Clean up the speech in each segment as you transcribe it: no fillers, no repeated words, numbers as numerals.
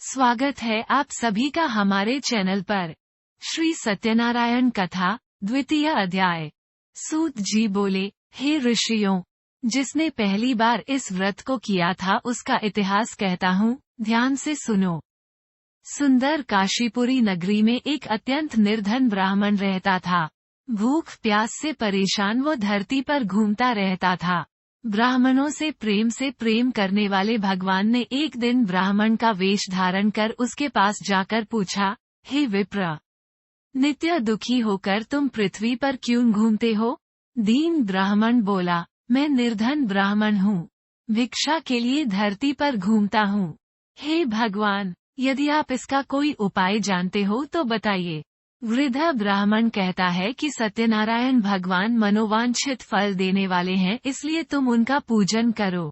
स्वागत है आप सभी का हमारे चैनल पर। श्री सत्यनारायण कथा द्वितीय अध्याय। सूत जी बोले, हे ऋषियों, जिसने पहली बार इस व्रत को किया था उसका इतिहास कहता हूँ, ध्यान से सुनो। सुंदर काशीपुरी नगरी में एक अत्यंत निर्धन ब्राह्मण रहता था। भूख प्यास से परेशान वो धरती पर घूमता रहता था। ब्राह्मणों से प्रेम करने वाले भगवान ने एक दिन ब्राह्मण का वेश धारण कर उसके पास जाकर पूछा, हे विप्र, नित्य दुखी होकर तुम पृथ्वी पर क्यों घूमते हो? दीन ब्राह्मण बोला, मैं निर्धन ब्राह्मण हूँ, भिक्षा के लिए धरती पर घूमता हूँ। हे भगवान, यदि आप इसका कोई उपाय जानते हो तो बताइए। वृद्ध ब्राह्मण कहता है कि सत्यनारायण भगवान मनोवांछित फल देने वाले हैं, इसलिए तुम उनका पूजन करो।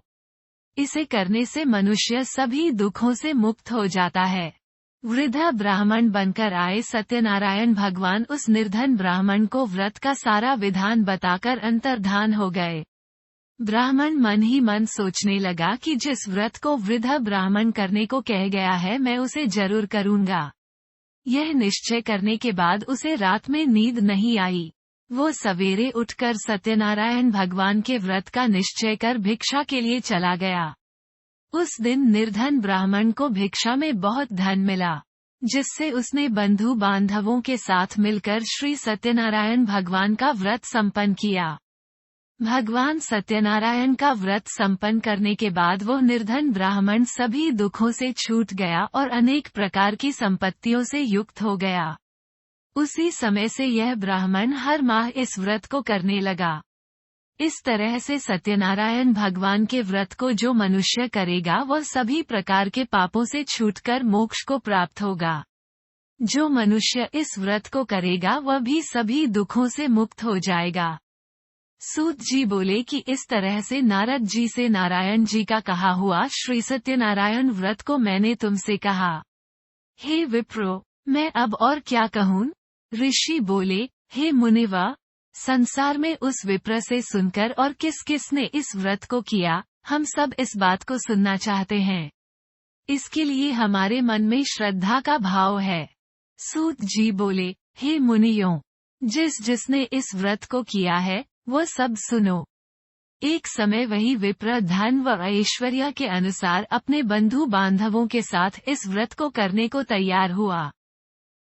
इसे करने से मनुष्य सभी दुखों से मुक्त हो जाता है। वृद्ध ब्राह्मण बनकर आए सत्यनारायण भगवान उस निर्धन ब्राह्मण को व्रत का सारा विधान बताकर अंतर्धान हो गए। ब्राह्मण मन ही मन सोचने लगा कि जिस व्रत को वृद्ध ब्राह्मण करने को कह गया है मैं उसे जरूर करूंगा। यह निश्चय करने के बाद उसे रात में नींद नहीं आई। वो सवेरे उठकर सत्यनारायण भगवान के व्रत का निश्चय कर भिक्षा के लिए चला गया। उस दिन निर्धन ब्राह्मण को भिक्षा में बहुत धन मिला, जिससे उसने बंधु बांधवों के साथ मिलकर श्री सत्यनारायण भगवान का व्रत संपन्न किया। भगवान सत्यनारायण का व्रत संपन्न करने के बाद वो निर्धन ब्राह्मण सभी दुखों से छूट गया और अनेक प्रकार की संपत्तियों से युक्त हो गया। उसी समय से यह ब्राह्मण हर माह इस व्रत को करने लगा। इस तरह से सत्यनारायण भगवान के व्रत को जो मनुष्य करेगा वह सभी प्रकार के पापों से छूटकर मोक्ष को प्राप्त होगा। जो मनुष्य इस व्रत को करेगा वह भी सभी दुखों से मुक्त हो जाएगा। सूत जी बोले कि इस तरह से नारद जी से नारायण जी का कहा हुआ श्री सत्यनारायण व्रत को मैंने तुमसे कहा। हे विप्रो, मैं अब और क्या कहूँ? ऋषि बोले, हे मुनिव, संसार में उस विप्र से सुनकर और किस किस ने इस व्रत को किया, हम सब इस बात को सुनना चाहते हैं। इसके लिए हमारे मन में श्रद्धा का भाव है। सूत जी बोले, हे मुनियों, जिसने इस व्रत को किया है वो सब सुनो। एक समय वही विप्र धन व ऐश्वर्य के अनुसार अपने बंधु बांधवों के साथ इस व्रत को करने को तैयार हुआ।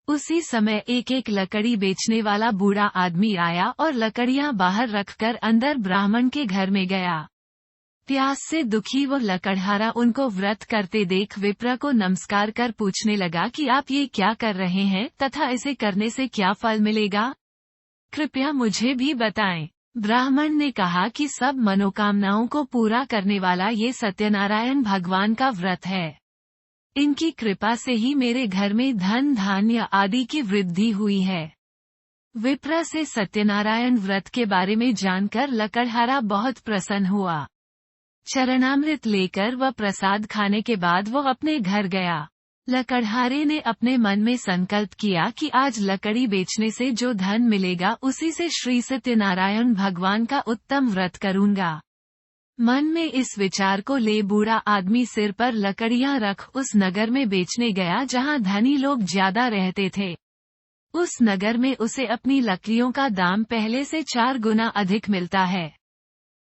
उसी समय एक लकड़ी बेचने वाला बूढ़ा आदमी आया और लकड़ियां बाहर रखकर अंदर ब्राह्मण के घर में गया। प्यास से दुखी वो लकड़हारा उनको व्रत करते देख विप्र को नमस्कार कर पूछने लगा कि आप ये क्या कर रहे हैं तथा इसे करने से क्या फल मिलेगा? कृपया मुझे भी बताएं। ब्राह्मण ने कहा कि सब मनोकामनाओं को पूरा करने वाला ये सत्यनारायण भगवान का व्रत है। इनकी कृपा से ही मेरे घर में धन धान्य आदि की वृद्धि हुई है। विप्र से सत्यनारायण व्रत के बारे में जानकर लकड़हारा बहुत प्रसन्न हुआ। चरणामृत लेकर वह प्रसाद खाने के बाद वो अपने घर गया। लकड़हारे ने अपने मन में संकल्प किया कि आज लकड़ी बेचने से जो धन मिलेगा उसी से श्री सत्यनारायण भगवान का उत्तम व्रत करूंगा। मन में इस विचार को ले बूढ़ा आदमी सिर पर लकड़ियां रख उस नगर में बेचने गया जहां धनी लोग ज्यादा रहते थे। उस नगर में उसे अपनी लकड़ियों का दाम पहले से 4 गुना अधिक मिलता है।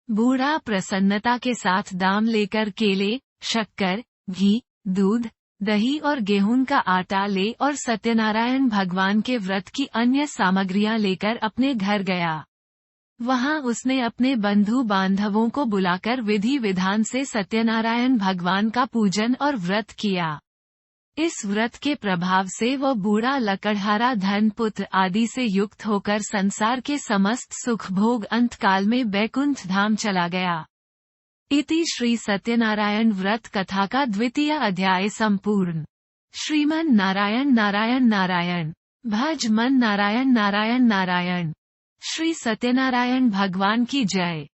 बूढ़ा प्रसन्नता के साथ दाम लेकर केले, शक्कर, घी, दूध, दही और गेहूं का आटा ले और सत्यनारायण भगवान के व्रत की अन्य सामग्रियां लेकर अपने घर गया। वहां उसने अपने बंधु बांधवों को बुलाकर विधि विधान से सत्यनारायण भगवान का पूजन और व्रत किया। इस व्रत के प्रभाव से वह बूढ़ा लकड़हारा धन पुत्र आदि से युक्त होकर संसार के समस्त सुख भोग अंतकाल में बैकुंठ धाम चला गया। इति श्री सत्यनारायण व्रत कथा का द्वितीय अध्याय संपूर्ण। श्रीमन नारायण नारायण नारायण, भज मन नारायण नारायण नारायण। श्री सत्यनारायण भगवान की जय।